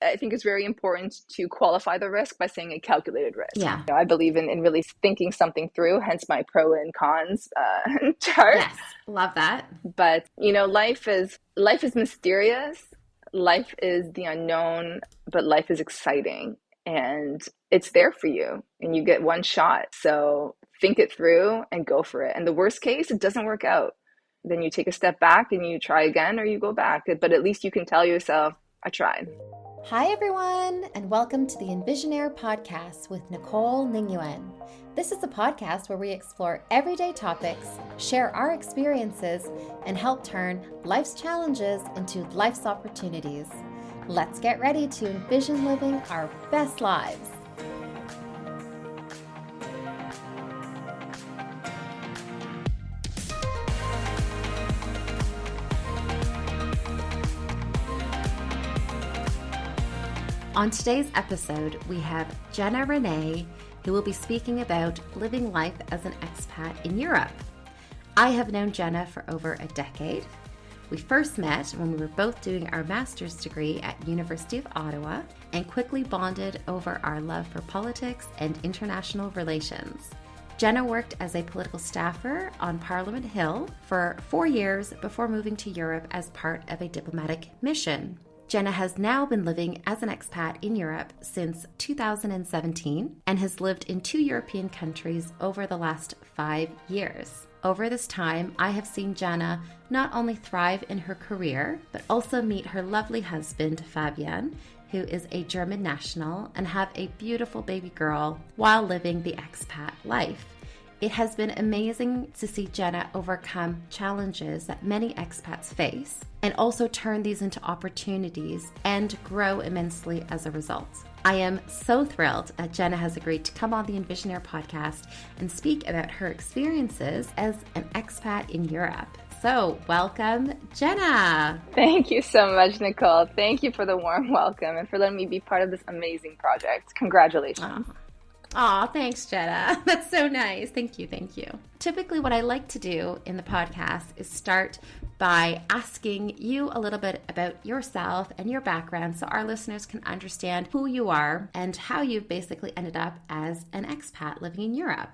I think it's very important to qualify the risk by saying a calculated risk. Yeah. I believe in really thinking something through, hence my pro and cons chart. Yes. Love that. But, life is mysterious. Life is the unknown, but life is exciting and it's there for you and you get one shot. So think it through and go for it. And the worst case, it doesn't work out. Then you take a step back and you try again or you go back. But at least you can tell yourself, I tried. Hi, everyone, and welcome to the Envisionaire podcast with Nicole Nguyen. This is a podcast where we explore everyday topics, share our experiences, and help turn life's challenges into life's opportunities. Let's get ready to envision living our best lives. On today's episode, we have Jenna Renée, who will be speaking about living life as an expat in Europe. I have known Jenna for over a decade. We first met when we were both doing our master's degree at University of Ottawa and quickly bonded over our love for politics and international relations. Jenna worked as a political staffer on Parliament Hill for 4 years before moving to Europe as part of a diplomatic mission. Jenna has now been living as an expat in Europe since 2017 and has lived in 2 European countries over the last 5 years. Over this time, I have seen Jenna not only thrive in her career, but also meet her lovely husband, Fabian, who is a German national, and have a beautiful baby girl while living the expat life. It has been amazing to see Jenna overcome challenges that many expats face and also turn these into opportunities and grow immensely as a result. I am so thrilled that Jenna has agreed to come on the Envisionaire podcast and speak about her experiences as an expat in Europe. So welcome, Jenna. Thank you so much, Nicole. Thank you for the warm welcome and for letting me be part of this amazing project. Congratulations. Aw, thanks, Jenna. That's so nice. Thank you. Typically, what I like to do in the podcast is start by asking you a little bit about yourself and your background so our listeners can understand who you are and how you've basically ended up as an expat living in Europe.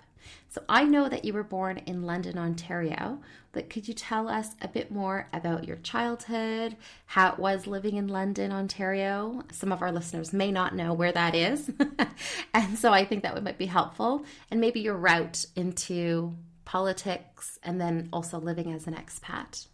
So I know that you were born in London, Ontario, but could you tell us a bit more about your childhood, how it was living in London, Ontario? Some of our listeners may not know where that is. And so I think that might be helpful. And maybe your route into politics and then also living as an expat.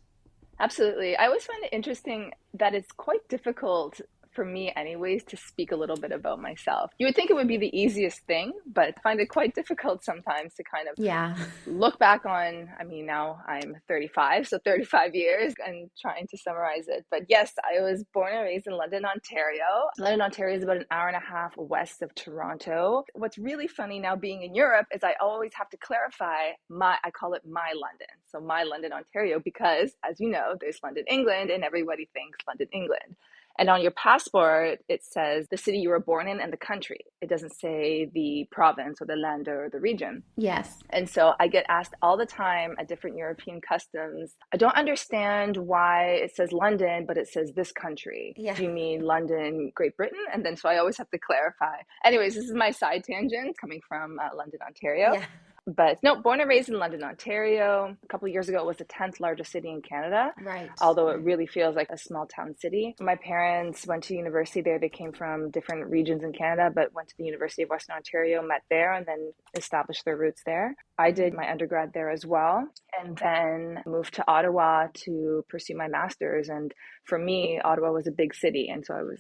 Absolutely. I always find it interesting that it's quite difficult for me anyways to speak a little bit about myself. You would think it would be the easiest thing, but I find it quite difficult sometimes to kind of look back on, now I'm 35, so 35 years and trying to summarize it. But yes, I was born and raised in London, Ontario. London, Ontario is about an hour and a half west of Toronto. What's really funny now being in Europe is I always have to clarify I call it my London. So my London, Ontario, because as you know, there's London, England, and everybody thinks London, England. And on your passport, it says the city you were born in and the country. It doesn't say the province or the land or the region. Yes. And so I get asked all the time at different European customs, I don't understand why it says London, but it says this country. Yeah. Do you mean London, Great Britain? And then so I always have to clarify. Anyways, this is my side tangent coming from London, Ontario. Yeah. But no, born and raised in London, Ontario. A couple of years ago, it was the 10th largest city in Canada. Right. Although it really feels like a small town city. My parents went to university there. They came from different regions in Canada, but went to the University of Western Ontario, met there, and then established their roots there. I did my undergrad there as well, and then moved to Ottawa to pursue my master's. And for me, Ottawa was a big city. And so I was,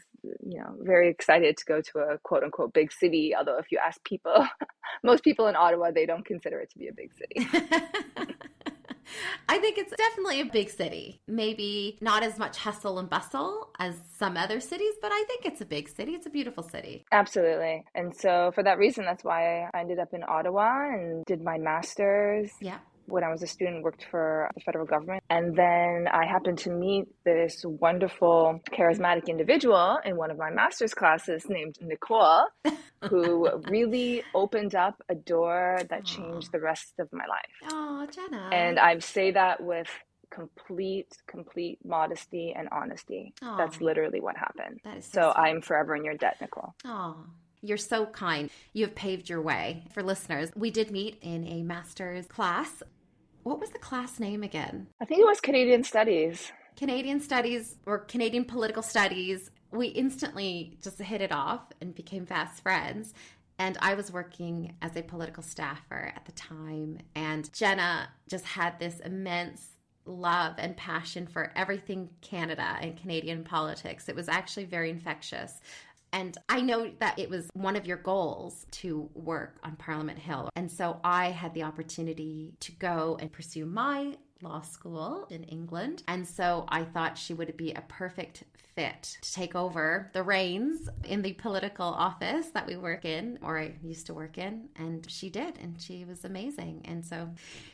very excited to go to a quote unquote big city. Although if you ask people, most people in Ottawa, they don't consider it to be a big city. I think it's definitely a big city. Maybe not as much hustle and bustle as some other cities, but I think it's a big city. It's a beautiful city. Absolutely. And so for that reason, that's why I ended up in Ottawa and did my master's. Yeah. When I was a student, worked for the federal government. And then I happened to meet this wonderful, charismatic individual in one of my master's classes named Nicole, who really opened up a door that changed the rest of my life. Oh, Jenna. And I say that with complete modesty and honesty. That's Oh, literally what happened. that is so So sweet. I'm forever in your debt, Nicole. Oh, you're so kind. You have paved your way. For listeners, we did meet in a master's class. What was the class name again? I think it was Canadian Studies. Canadian Studies or Canadian Political Studies. We instantly just hit it off and became fast friends. And I was working as a political staffer at the time. And Jenna just had this immense love and passion for everything Canada and Canadian politics. It was actually very infectious. And I know that it was one of your goals to work on Parliament Hill. And so I had the opportunity to go and pursue my law school in England. And so I thought she would be a perfect fit to take over the reins in the political office that we work in, or I used to work in. And she did, and she was amazing. And so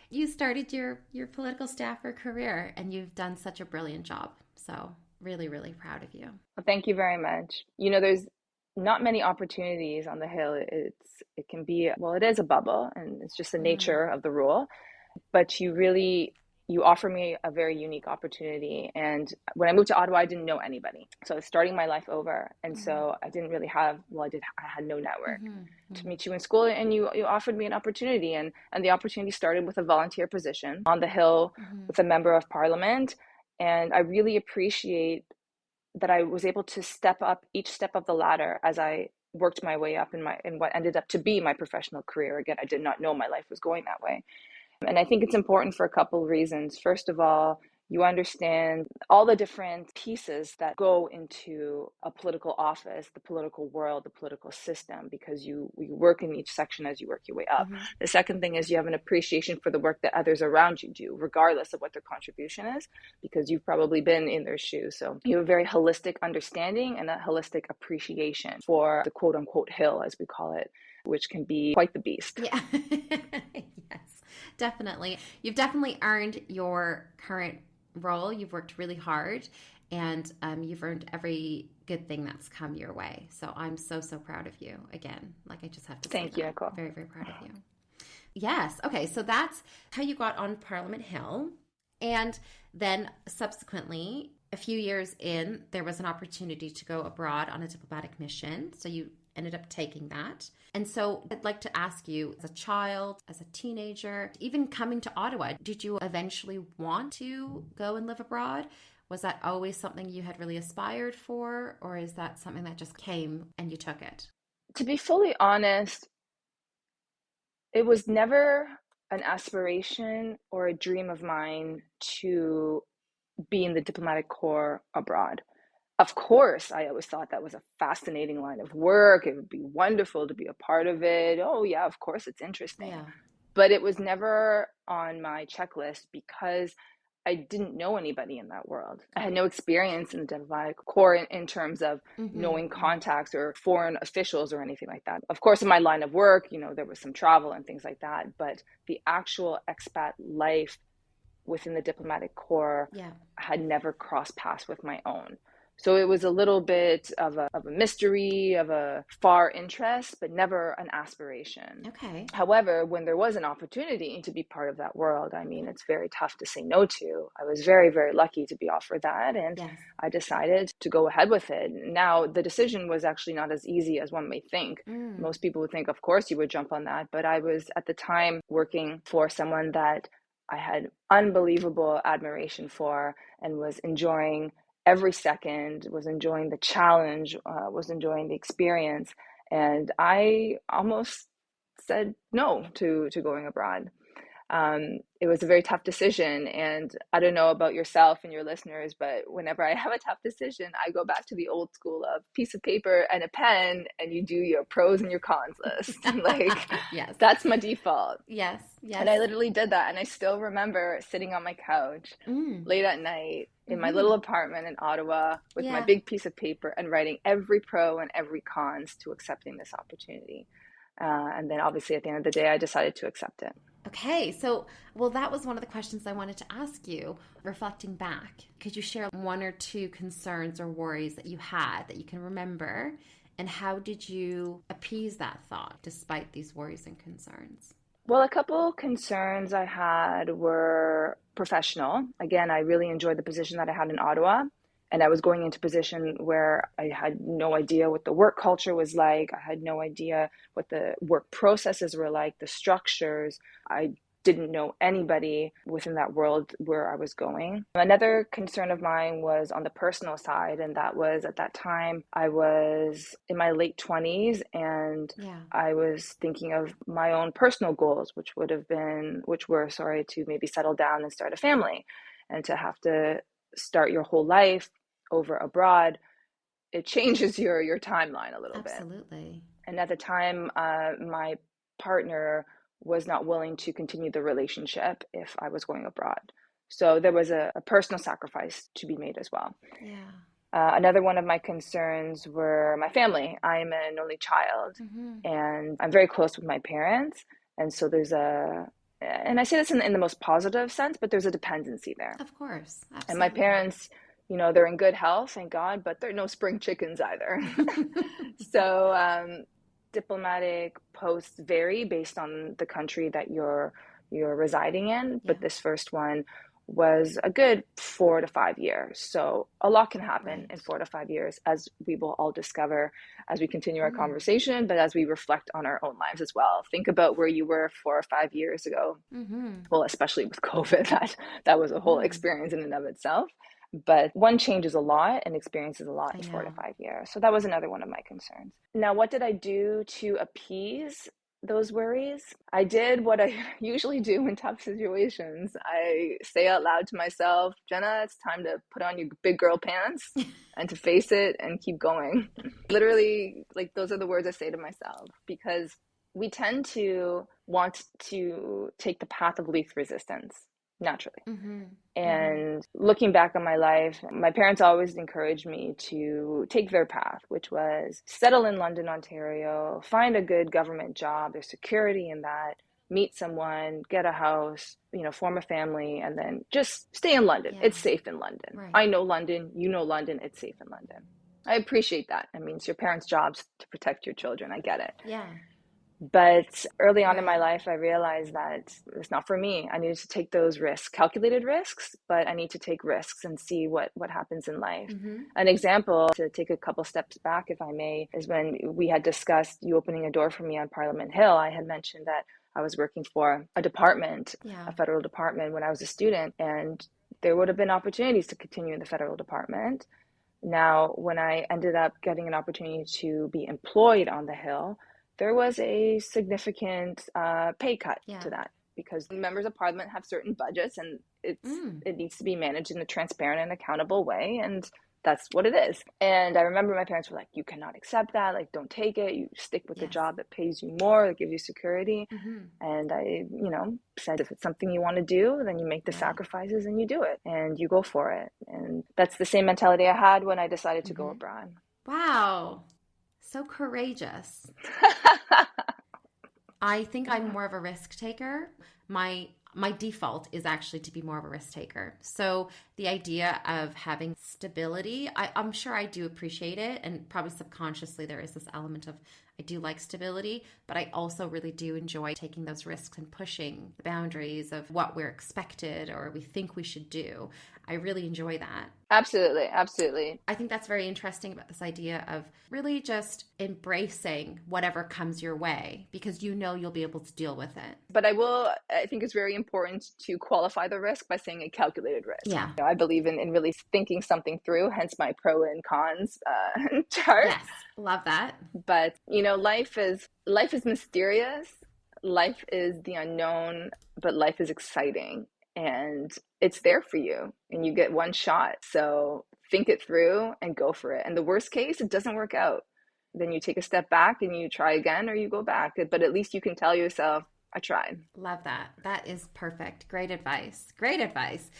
you started your political staffer career, and you've done such a brilliant job. So really, really proud of you. Well, thank you very much. You know, there's not many opportunities on the Hill. It can be, well, it is a bubble, and it's just the nature of the role. But you offer me a very unique opportunity. And when I moved to Ottawa, I didn't know anybody. So I was starting my life over. And so I didn't really have, well, I had no network to meet you in school. And you offered me an opportunity. And the opportunity started with a volunteer position on the Hill with a member of Parliament. And I really appreciate that I was able to step up each step of the ladder as I worked my way up in what ended up to be my professional career. Again, I did not know my life was going that way. And I think it's important for a couple of reasons. First of all, you understand all the different pieces that go into a political office, the political world, the political system, because you work in each section as you work your way up. The second thing is you have an appreciation for the work that others around you do, regardless of what their contribution is, because you've probably been in their shoes. So you have a very holistic understanding and a holistic appreciation for the quote unquote Hill, as we call it, which can be quite the beast. Yeah. Yes, definitely. You've definitely earned your current role. You've worked really hard, and you've earned every good thing that's come your way. So I'm so proud of you. Again, like I just have to say Thank you, Nicole. Very, very proud of you. Yes. Okay. So that's how you got on Parliament Hill. And then subsequently, a few years in, there was an opportunity to go abroad on a diplomatic mission. So you ended up taking that. And so I'd like to ask you, as a child, as a teenager, even coming to Ottawa, did you eventually want to go and live abroad? Was that always something you had really aspired for, or is that something that just came and you took it? To be fully honest, it was never an aspiration or a dream of mine to be in the diplomatic corps abroad. Of course, I always thought that was a fascinating line of work. It would be wonderful to be a part of it. Oh, yeah, of course, it's interesting. Yeah. But it was never on my checklist because I didn't know anybody in that world. I had no experience in the diplomatic corps in terms of knowing contacts or foreign officials or anything like that. Of course, in my line of work, you know, there was some travel and things like that. But the actual expat life within the diplomatic corps had never crossed paths with my own. So it was a little bit of a mystery, of a far interest, but never an aspiration. Okay. However, when there was an opportunity to be part of that world, I mean, it's very tough to say no to. I was very, very lucky to be offered that, and I decided to go ahead with it. Now, the decision was actually not as easy as one may think. Most people would think, of course, you would jump on that. But I was, at the time, working for someone that I had unbelievable admiration for and was enjoying every second, was enjoying the challenge, was enjoying the experience. And I almost said no to going abroad. It was a very tough decision. And I don't know about yourself and your listeners, but whenever I have a tough decision, I go back to the old school of piece of paper and a pen, and you do your pros and your cons list. Like, that's my default. Yes. And I literally did that. And I still remember sitting on my couch late at night in my little apartment in Ottawa with my big piece of paper and writing every pro and every cons to accepting this opportunity. And then obviously at the end of the day, I decided to accept it. Okay, so, well, that was one of the questions I wanted to ask you. Reflecting back, could you share one or two concerns or worries that you had that you can remember? And how did you appease that thought despite these worries and concerns? Well, a couple concerns I had were professional. Again, I really enjoyed the position that I had in Ottawa, and I was going into a position where I had no idea what the work culture was like. I had no idea what the work processes were like, the structures. I didn't know anybody within that world where I was going. Another concern of mine was on the personal side, and that was at that time I was in my late 20s and Yeah. I was thinking of my own personal goals, which were, to maybe settle down and start a family. And to have to start your whole life over abroad, it changes your timeline a little bit. Absolutely. And at the time, my partner was not willing to continue the relationship if I was going abroad. So there was a personal sacrifice to be made as well. Yeah. Another one of my concerns were my family. I'm an only child, and I'm very close with my parents. And so and I say this in the most positive sense, but there's a dependency there. Of course. Absolutely. And my parents, they're in good health, thank God, but they're no spring chickens either. So diplomatic posts vary based on the country that you're residing in, but this first one was a good 4 to 5 years. So a lot can happen in 4 to 5 years, as we will all discover as we continue our conversation, but as we reflect on our own lives as well. Think about where you were 4 or 5 years ago. Well, especially with COVID, that was a whole experience in and of itself. But one changes a lot and experiences a lot in 4 to 5 years. So that was another one of my concerns. Now, what did I do to appease those worries? I did what I usually do in tough situations. I say out loud to myself, Jenna, it's time to put on your big girl pants and to face it and keep going. Literally, those are the words I say to myself, because we tend to want to take the path of least resistance naturally. And looking back on my life, my parents always encouraged me to take their path, which was settle in London, Ontario, find a good government job, there's security in that, meet someone, get a house, form a family, and then just stay in London. It's safe in London. I know London, you know London, it's safe in London. I appreciate that. I mean, it's your parents' jobs to protect your children. I get it. Yeah. But early on in my life, I realized that it's not for me. I needed to take those risks, calculated risks, but I need to take risks and see what happens in life. An example, to take a couple steps back, if I may, is when we had discussed you opening a door for me on Parliament Hill. I had mentioned that I was working for a department, a federal department, when I was a student, and there would have been opportunities to continue in the federal department. Now, when I ended up getting an opportunity to be employed on the Hill, there was a significant pay cut to that, because members of parliament have certain budgets, and it needs to be managed in a transparent and accountable way, and that's what it is. And I remember my parents were like, you cannot accept that, don't take it, you stick with the job that pays you more, that gives you security. And I said, if it's something you want to do, then you make the sacrifices and you do it and you go for it. And that's the same mentality I had when I decided to go abroad. Wow. So courageous. I think I'm more of a risk taker. My default is actually to be more of a risk taker. So the idea of having stability, I'm sure I do appreciate it. And probably subconsciously there is this element of, I do like stability, but I also really do enjoy taking those risks and pushing the boundaries of what we're expected or we think we should do. I really enjoy that. Absolutely. Absolutely. I think that's very interesting about this idea of really just embracing whatever comes your way, because you'll be able to deal with it. But I think it's very important to qualify the risk by saying a calculated risk. Yeah. I believe in really thinking something through, hence my pro and cons chart. Yes. Love that. But, life is mysterious. Life is the unknown, but life is exciting. And it's there for you and you get one shot. So think it through and go for it. And the worst case, it doesn't work out. Then you take a step back and you try again, or you go back. But at least you can tell yourself, I tried. Love that. That is perfect. Great advice. Great advice.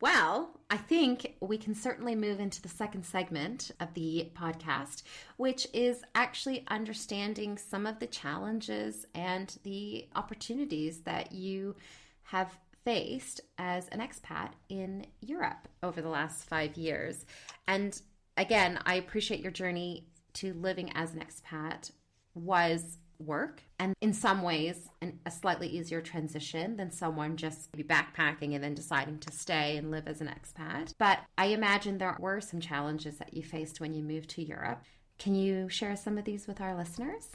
Well, I think we can certainly move into the second segment of the podcast, which is actually understanding some of the challenges and the opportunities that you have faced as an expat in Europe over the last 5 years. And again, I appreciate your journey to living as an expat was work, and in some ways a slightly easier transition than someone just be backpacking and then deciding to stay and live as an expat. But I imagine there were some challenges that you faced when you moved to Europe. Can you share some of these with our listeners?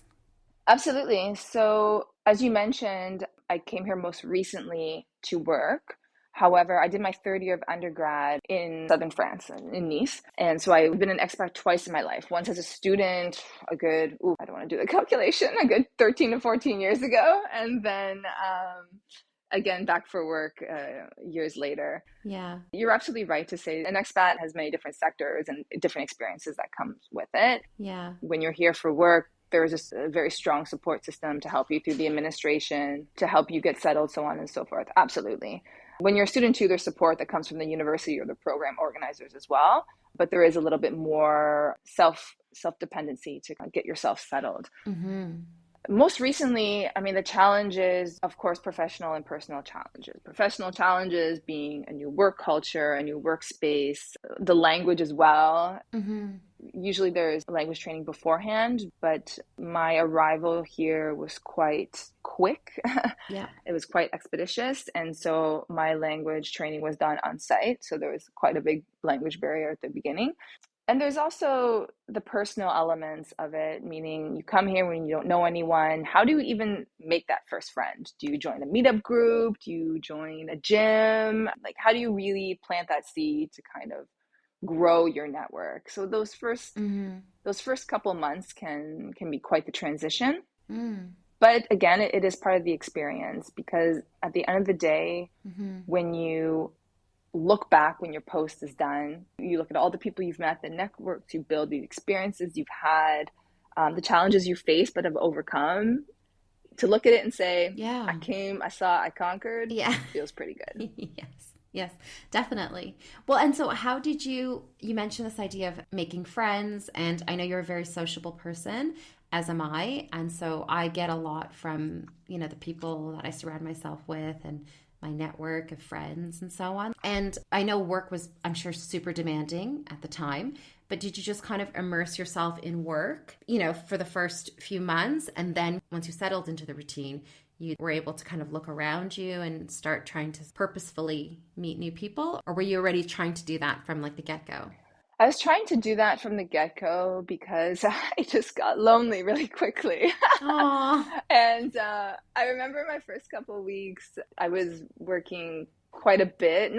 Absolutely. So, as you mentioned, I came here most recently to work. However, I did my third year of undergrad in southern France, in Nice. And so I've been an expat twice in my life. Once as a student, I don't want to do the calculation, a good 13 to 14 years ago. And then again, back for work years later. Yeah. You're absolutely right to say an expat has many different sectors and different experiences that comes with it. Yeah. When you're here for work, there's a very strong support system to help you through the administration, to help you get settled, so on and so forth. Absolutely. When you're a student too, there's support that comes from the university or the program organizers as well. But there is a little bit more self-dependency to get yourself settled. Mm-hmm. Most recently, I mean, the challenges, of course, professional and personal challenges. Professional challenges being a new work culture, a new workspace, the language as well. Mm-hmm. Usually there's language training beforehand, but my arrival here was quite quick. Yeah. It was quite expeditious. And so my language training was done on site. So there was quite a big language barrier at the beginning. And there's also the personal elements of it, meaning you come here when you don't know anyone. How do you even make that first friend? Do you join a meetup group? Do you join a gym? Like, how do you really plant that seed to kind of grow your network? So those first couple months can be quite the transition. But again, it is part of the experience, because at the end of the day, when you look back, when your post is done, you look at all the people you've met, the networks you build, the experiences you've had, the challenges you faced but have overcome, to look at it and say, yeah, I came, I saw, I conquered, feels pretty good. Yes, definitely. Well, and so how did you mentioned this idea of making friends, and I know you're a very sociable person, as am I. And so I get a lot from, the people that I surround myself with and my network of friends and so on. And I know work was, I'm sure, super demanding at the time, but did you just kind of immerse yourself in work, for the first few months? And then once you settled into the routine, you were able to kind of look around you and start trying to purposefully meet new people? Or were you already trying to do that from like the get-go? I was trying to do that from the get-go because I just got lonely really quickly. And I remember my first couple of weeks, I was working quite a bit.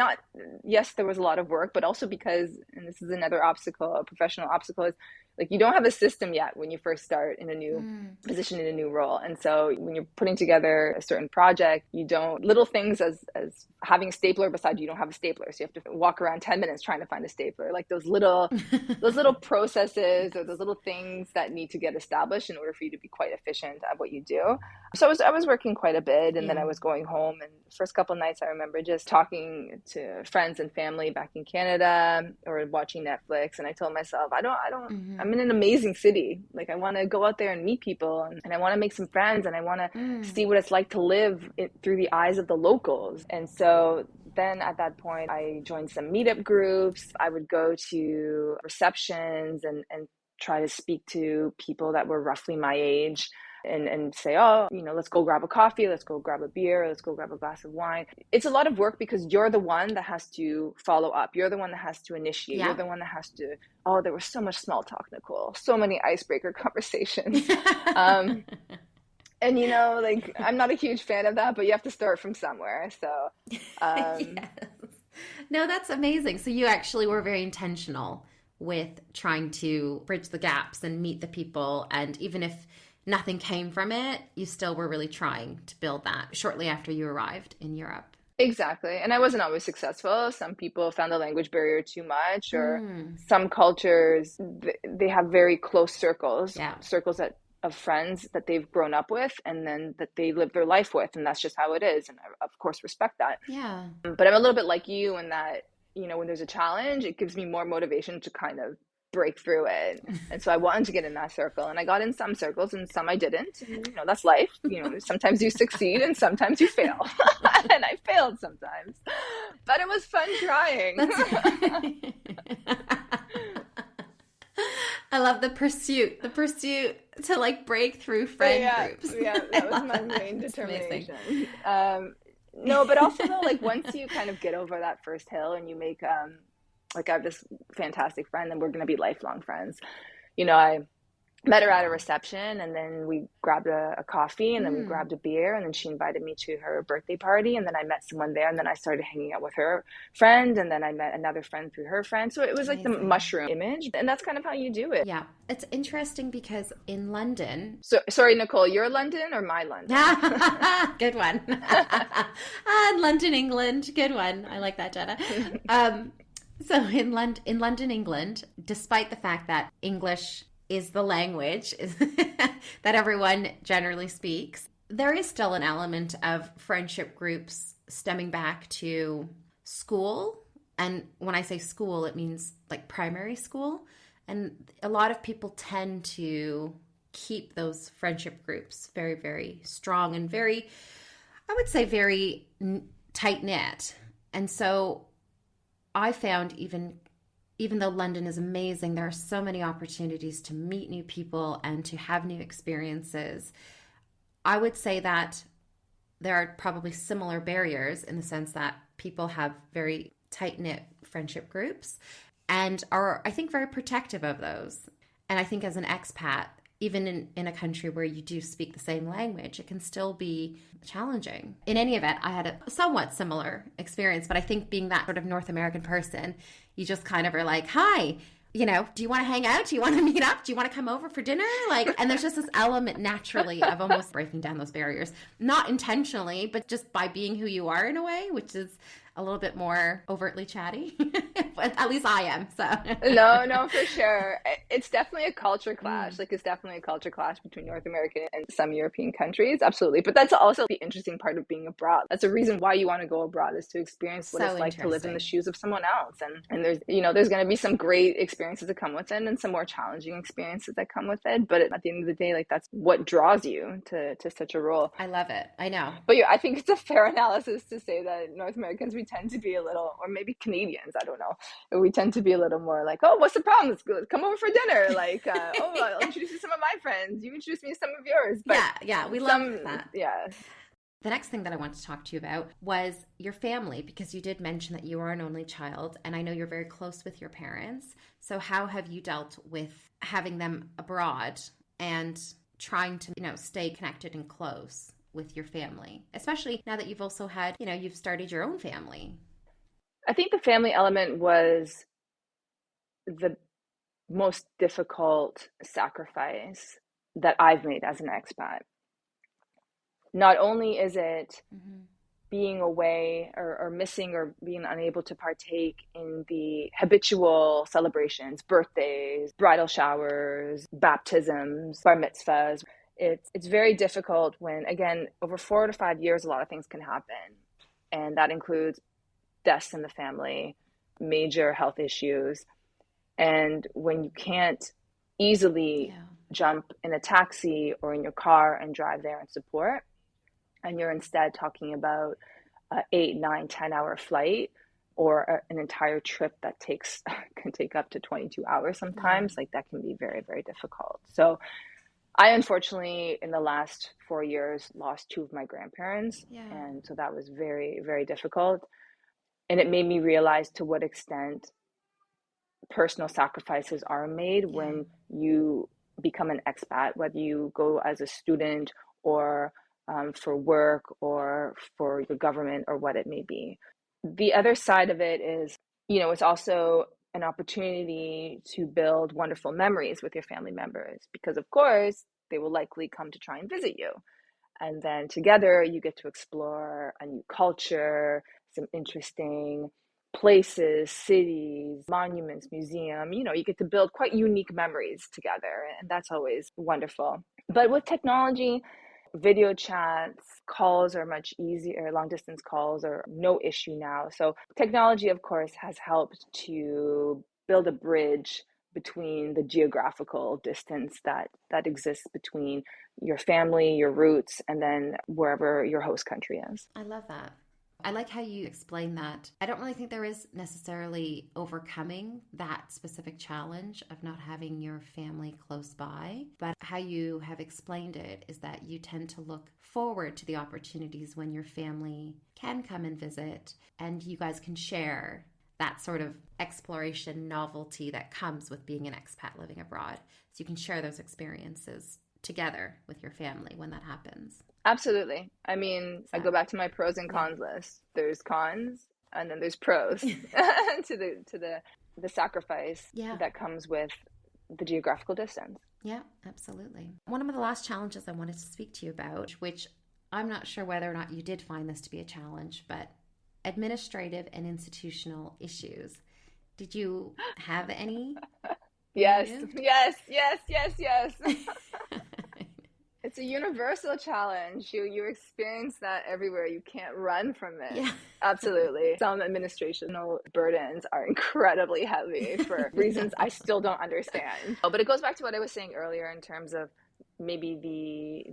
Yes, there was a lot of work, but also because, and this is another obstacle, a professional obstacle, is like you don't have a system yet when you first start in a new position, in a new role. And so when you're putting together a certain project, little things as having a stapler beside you don't have a stapler. So you have to walk around 10 minutes trying to find a stapler, like those little processes or those little things that need to get established in order for you to be quite efficient at what you do. So I was working quite a bit, and then I was going home, and the first couple of nights I remember just talking to friends and family back in Canada or watching Netflix. And I told myself, I'm in an amazing city. Like, I want to go out there and meet people, and I want to make some friends, and I want to see what it's like to live through the eyes of the locals. And so then at that point, I joined some meetup groups. I would go to receptions and try to speak to people that were roughly my age and say, let's go grab a coffee, let's go grab a beer, let's go grab a glass of wine. It's a lot of work because you're the one that has to follow up. You're the one that has to initiate. Yeah. You're the one that has to, there was so much small talk, Nicole. So many icebreaker conversations. And, I'm not a huge fan of that, but you have to start from somewhere. So, yes. No, that's amazing. So you actually were very intentional with trying to bridge the gaps and meet the people. And even if nothing came from it, you still were really trying to build that shortly after you arrived in Europe. Exactly. And I wasn't always successful. Some people found the language barrier too much, or some cultures, they have very close circles, circles of friends that they've grown up with and then that they live their life with. And that's just how it is. And I, of course, respect that. Yeah. But I'm a little bit like you in that, when there's a challenge, it gives me more motivation to kind of break through it. And so I wanted to get in that circle, and I got in some circles and some I didn't. And, that's life. Sometimes you succeed and sometimes you fail. And I failed sometimes, but it was fun trying. I love the pursuit to like break through friend Yeah, groups. yeah, I that was love my that. main It's amazing. determination. No, but also though, like once you kind of get over that first hill and you make, like I have this fantastic friend and we're going to be lifelong friends. I met her at a reception and then we grabbed a coffee and then we Mm, grabbed a beer and then she invited me to her birthday party and then I met someone there and then I started hanging out with her friend and then I met another friend through her friend. So it was like the amazing. mushroom image and that's kind of how you do it. Yeah, it's interesting because in London, So sorry, Nicole, your London or my London? good one. London, England, good one. I like that, Jenna. So in London, England, despite the fact that English is the language that everyone generally speaks, there is still an element of friendship groups stemming back to school. And when I say school, it means like primary school. And a lot of people tend to keep those friendship groups very, very strong and very, I would say, very tight knit. And so I found even though London is amazing, there are so many opportunities to meet new people and to have new experiences. I would say that there are probably similar barriers in the sense that people have very tight-knit friendship groups and are, I think, very protective of those. And I think as an expat, even in a country where you do speak the same language, it can still be challenging. In any event, I had a somewhat similar experience, but I think being that sort of North American person, you just kind of are like, hi, do you want to hang out? Do you want to meet up? Do you want to come over for dinner? And there's just this element naturally of almost breaking down those barriers, not intentionally, but just by being who you are in a way, which is a little bit more overtly chatty. But at least I am. So No, for sure. It's definitely a culture clash. Mm, Like it's definitely a culture clash between North American and some European countries. Absolutely. But that's also the interesting part of being abroad. That's a reason why you want to go abroad is to experience what so it's like to live in the interesting. shoes of someone else. And there's going to be some great experiences that come with it and some more challenging experiences that come with it. But at the end of the day, like that's what draws you to such a role. I love it. I know. But yeah, I think it's a fair analysis to say that North Americans, we tend to be a little, or maybe Canadians, I don't know, we tend to be a little more like, oh, what's the problem? Let's come over for dinner. Like, oh, I'll introduce you to some of my friends. You introduce me to some of yours. But Yeah, we love some, that. yeah. The next thing that I want to talk to you about was your family, because you did mention that you are an only child, and I know you're very close with your parents. So how have you dealt with having them abroad and trying to, stay connected and close with your family, especially now that you've also had, you've started your own family? I think the family element was the most difficult sacrifice that I've made as an expat. Not only is it Mm-hmm. being away or missing or being unable to partake in the habitual celebrations, birthdays, bridal showers, baptisms, bar mitzvahs. It's very difficult when, again, over 4 to 5 years, a lot of things can happen. And that includes deaths in the family, major health issues. And when you can't easily Yeah. jump in a taxi or in your car and drive there and support, and you're instead talking about an 8, 9, 10 hour flight or an entire trip that can take up to 22 hours Yeah. sometimes, like that can be very, very difficult. So I unfortunately in the last 4 years lost two of my grandparents, Yeah. and so that was very, very difficult. And it made me realize to what extent personal sacrifices are made Yeah. when you become an expat, whether you go as a student or for work or for your government or what it may be. The other side of it is, it's also an opportunity to build wonderful memories with your family members because, of course, they will likely come to try and visit you. And then together you get to explore a new culture, some interesting places, cities, monuments, museum. You get to build quite unique memories together, and that's always wonderful. But with technology, video chats, calls are much easier, long distance calls are no issue now. So technology, of course, has helped to build a bridge between the geographical distance that exists between your family, your roots, and then wherever your host country is. I love that. I like how you explain that. I don't really think there is necessarily overcoming that specific challenge of not having your family close by, but how you have explained it is that you tend to look forward to the opportunities when your family can come and visit and you guys can share that sort of exploration novelty that comes with being an expat living abroad. So you can share those experiences together with your family when that happens. Absolutely. I mean, Is I go that, back to my pros and yeah. cons list. There's cons and then there's pros to the sacrifice Yeah. that comes with the geographical distance. Yeah, absolutely. One of the last challenges I wanted to speak to you about, which I'm not sure whether or not you did find this to be a challenge, but administrative and institutional issues. Did you have any when you Yes, moved? yes, yes, yes, yes. It's a universal challenge. You experience that everywhere. You can't run from it. Yeah. Absolutely. Some administrational burdens are incredibly heavy for reasons I still don't understand. Oh, but it goes back to what I was saying earlier in terms of maybe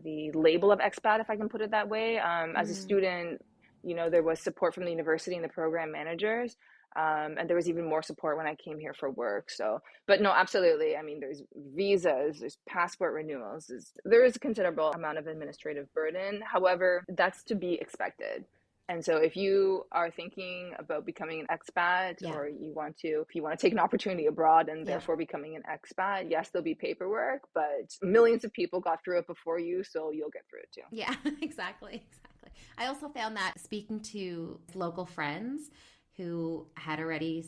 the label of expat, if I can put it that way. As a Mm, student, there was support from the university and the program managers. And there was even more support when I came here for work. So, but no, absolutely. I mean, there's visas, there's passport renewals, there is a considerable amount of administrative burden. However, that's to be expected. And so if you are thinking about becoming an expat yeah. or if you want to take an opportunity abroad and Yeah. therefore becoming an expat, yes, there'll be paperwork, but millions of people got through it before you, so you'll get through it too. Yeah, exactly. Exactly. I also found that speaking to local friends who had already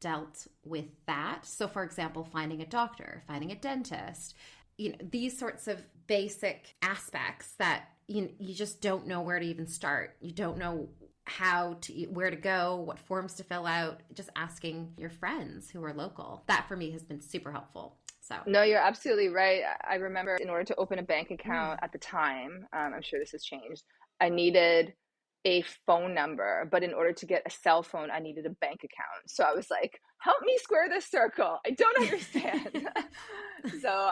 dealt with that. So, for example, finding a doctor, finding a dentist, these sorts of basic aspects that you just don't know where to even start. You don't know where to go, what forms to fill out, just asking your friends who are local. That for me has been super helpful. So, No, you're absolutely right. I remember in order to open a bank mm, account at the time, I'm sure this has changed, I needed a phone number, but in order to get a cell phone, I needed a bank account. So I was like, help me square this circle. I don't understand. So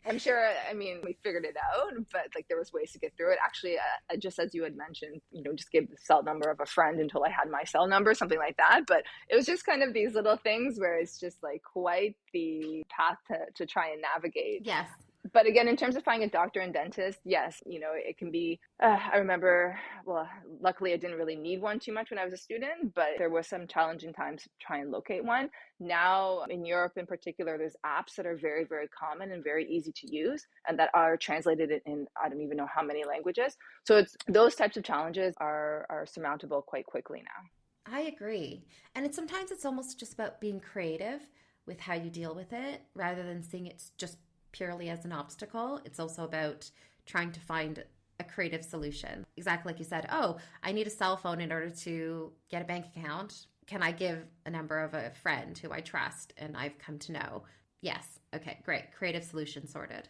I'm sure, I mean, we figured it out, but like there was ways to get through it. Actually, just as you had mentioned, just gave the cell number of a friend until I had my cell number, something like that. But it was just kind of these little things where it's just like quite the path to try and navigate. yes. But again, in terms of finding a doctor and dentist, yes, it can be. I remember, well, luckily I didn't really need one too much when I was a student, but there was some challenging times to try and locate one. Now, in Europe in particular, there's apps that are very, very common and very easy to use and that are translated in I don't even know how many languages. So it's those types of challenges are surmountable quite quickly now. I agree. And sometimes it's almost just about being creative with how you deal with it rather than seeing it just purely as an obstacle. It's also about trying to find a creative solution. Exactly like you said, oh, I need a cell phone in order to get a bank account. Can I give a number of a friend who I trust and I've come to know? Yes. Okay, great. Creative solution sorted,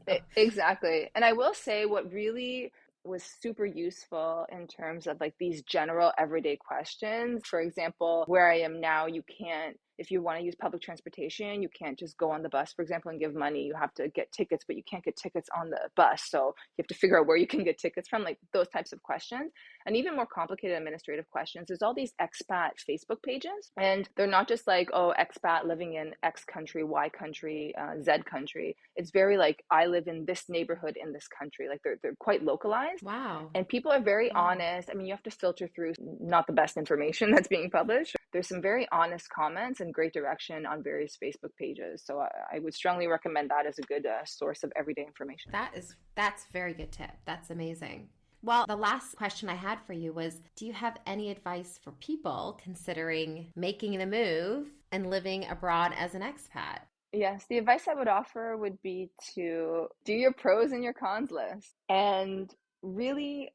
So, Exactly. And I will say what really was super useful in terms of like these general everyday questions. For example, where I am now, you can't, if you want to use public transportation, you can't just go on the bus, for example, and give money. You have to get tickets, but you can't get tickets on the bus. So you have to figure out where you can get tickets from, like those types of questions. And even more complicated administrative questions. There's all these expat Facebook pages, and they're not just like, oh, expat living in X country, Y country, Z country. It's very like, I live in this neighborhood in this country. Like they're quite localized. wow. And people are very Wow. honest. I mean, you have to filter through not the best information that's being published. There's some very honest comments and great direction on various Facebook pages. So I would strongly recommend that as a good source of everyday information. That's a very good tip. That's amazing. Well, the last question I had for you was, do you have any advice for people considering making the move and living abroad as an expat? Yes, the advice I would offer would be to do your pros and your cons list and really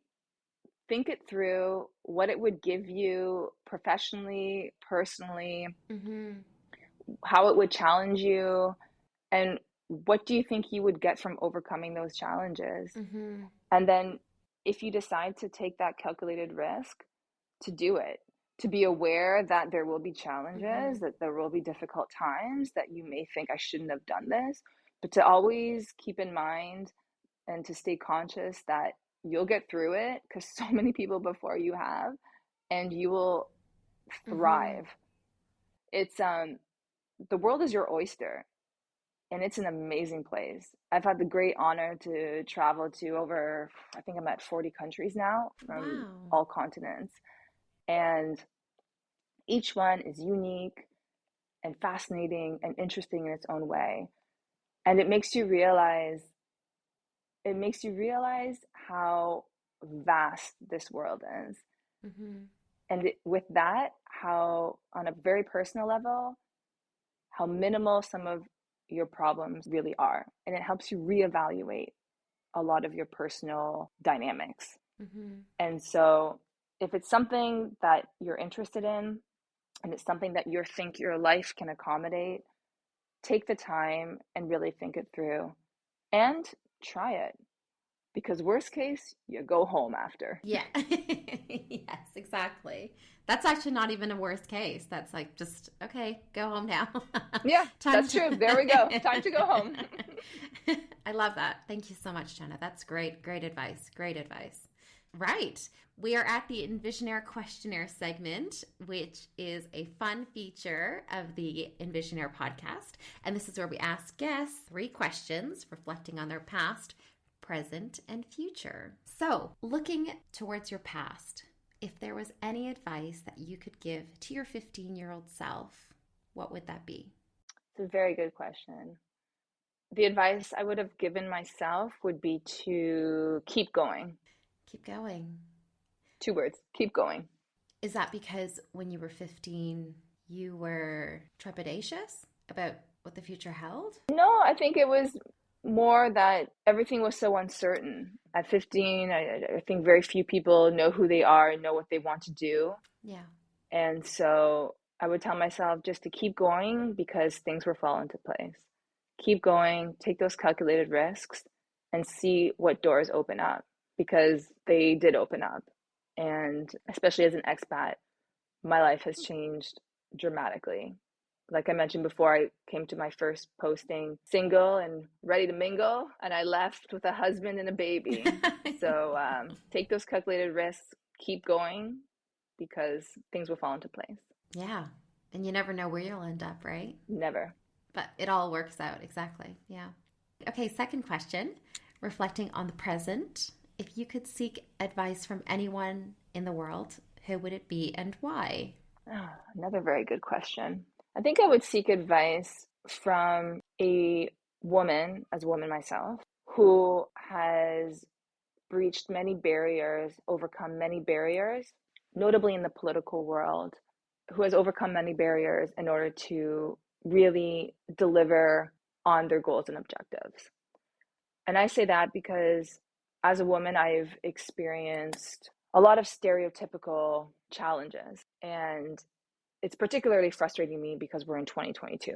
think it through what it would give you professionally, personally, Mm-hmm. how it would challenge you, and what do you think you would get from overcoming those challenges? Mm-hmm. And then if you decide to take that calculated risk, to do it, to be aware that there will be Mm-hmm. challenges, that there will be difficult times, that you may think I shouldn't have done this, but to always keep in mind and to stay conscious that you'll get through it because so many people before you have, and you will Mm-hmm. thrive. It's the world is your oyster, and it's an amazing place. I've had the great honor to travel to over, I think I'm at 40 countries now from Wow. all continents. And each one is unique and fascinating and interesting in its own way. And it makes you realize how vast this world is. Mm-hmm. And with that, how on a very personal level, how minimal some of your problems really are. And it helps you reevaluate a lot of your personal dynamics. Mm-hmm. And so if it's something that you're interested in and it's something that you think your life can accommodate, take the time and really think it through and try it. Because worst case, you go home after. Yeah. Yes, exactly. That's actually not even a worst case. That's like just okay, go home now. Yeah, Time that's to true. There we go. Time to go home. I love that. Thank you so much, Jenna. That's great. Great advice. Great advice. Right. We are at the Envisionaire questionnaire segment, which is a fun feature of the Envisionaire podcast. And this is where we ask guests 3 questions reflecting on their past, present, and future. So, looking towards your past, if there was any advice that you could give to your 15-year-old self, what would that be? It's a very good question. The advice I would have given myself would be to keep going. Keep going. 2 words, keep going. Is that because when you were 15, you were trepidatious about what the future held? No, I think it was more that everything was so uncertain. At 15, I think very few people know who they are and know what they want to do. Yeah. And so I would tell myself just to keep going because things will fall into place. Keep going, take those calculated risks, and see what doors open up because they did open up. And especially as an expat, my life has changed dramatically. Like I mentioned before, I came to my first posting single and ready to mingle, and I left with a husband and a baby. So take those calculated risks, keep going because things will fall into place. Yeah. And you never know where you'll end up, right? Never. But it all works out. Exactly. Yeah. Okay. Second question, reflecting on the present. If you could seek advice from anyone in the world, who would it be and why? Oh, another very good question. I think I would seek advice from a woman, as a woman myself, who has breached many barriers, overcome many barriers, notably in the political world, who has overcome many barriers in order to really deliver on their goals and objectives. And I say that because as a woman, I've experienced a lot of stereotypical challenges. And it's particularly frustrating me because we're in 2022.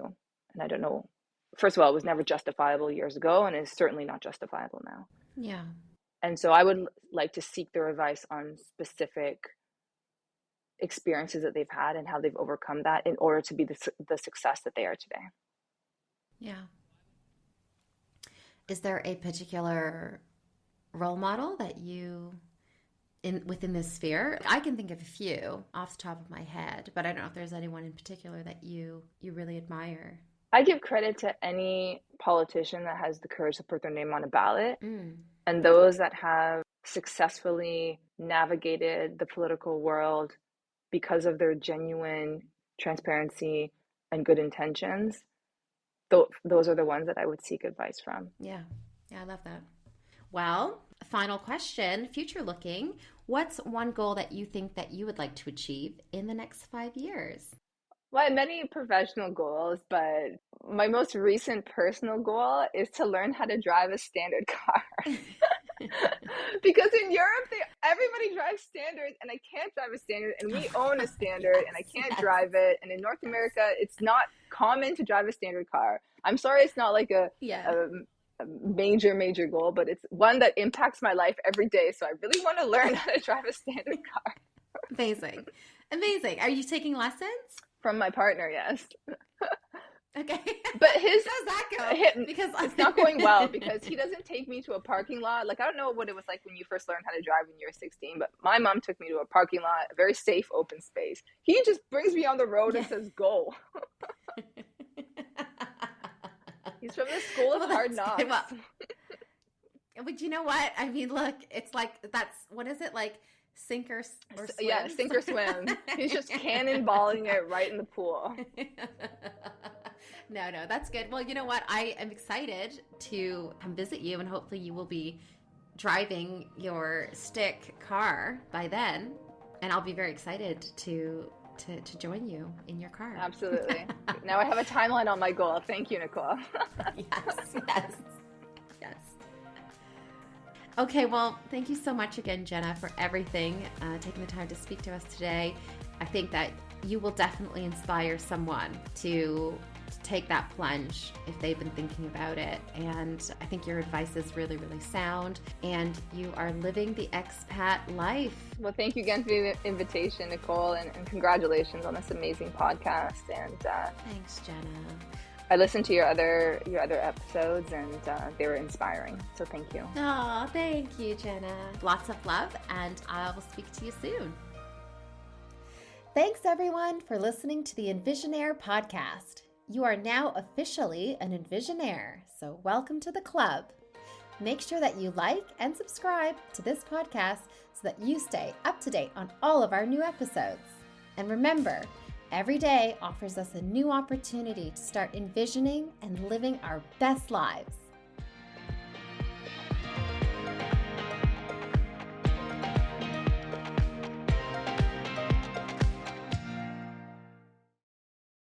And I don't know, first of all, it was never justifiable years ago and is certainly not justifiable now. Yeah. And so I would like to seek their advice on specific experiences that they've had and how they've overcome that in order to be the success that they are today. Yeah. Is there a particular role model that you in within this sphere? I can think of a few off the top of my head, but I don't know if there's anyone in particular that you really admire. I give credit to any politician that has the courage to put their name on a ballot Mm. and those that have successfully navigated the political world because of their genuine transparency and good intentions. Those are the ones that I would seek advice from. Yeah. Yeah, I love that. Well, final question, future looking. What's one goal that you think that you would like to achieve in the next 5 years? Well, I have many professional goals, but my most recent personal goal is to learn how to drive a standard car. Because in Europe, everybody drives standards, and I can't drive a standard, and we own a standard, and I Yes, can't yes, drive it. And in North America, it's not common to drive a standard car. I'm sorry, it's not like yeah. a major goal, but it's one that impacts my life every day. So I really want to learn how to drive a standard car. Amazing. Amazing. Are you taking lessons? From my partner, yes. Okay. But his, How's that go? Because it's not going well because he doesn't take me to a parking lot. Like, I don't know what it was like when you first learned how to drive when you were 16, but my mom took me to a parking lot, a very safe, open space. He just brings me on the road and says, go. He's from the school of hard knocks. Well, but you know what? I mean, look, it's like, what is it, like sink or swim? Yeah, sink or swim. He's just cannonballing it right in the pool. No, that's good. Well, you know what? I am excited to come visit you, and hopefully you will be driving your stick car by then, and I'll be very excited to join you in your car. Absolutely. Now I have a timeline on my goal. Thank you, Nicole. Yes. Okay, well, thank you so much again, Jenna, for everything, taking the time to speak to us today. I think that you will definitely inspire someone to take that plunge if they've been thinking about it. And I think your advice is really, really sound, and you are living the expat life. Well, thank you again for the invitation, Nicole, and congratulations on this amazing podcast. And thanks, Jenna. I listened to your other episodes, and they were inspiring. So thank you. Oh, thank you, Jenna. Lots of love, and I will speak to you soon. Thanks, everyone, for listening to the Envisionaire podcast. You are now officially an Envisionaire, so welcome to the club. Make sure that you like and subscribe to this podcast so that you stay up to date on all of our new episodes. And remember, every day offers us a new opportunity to start envisioning and living our best lives.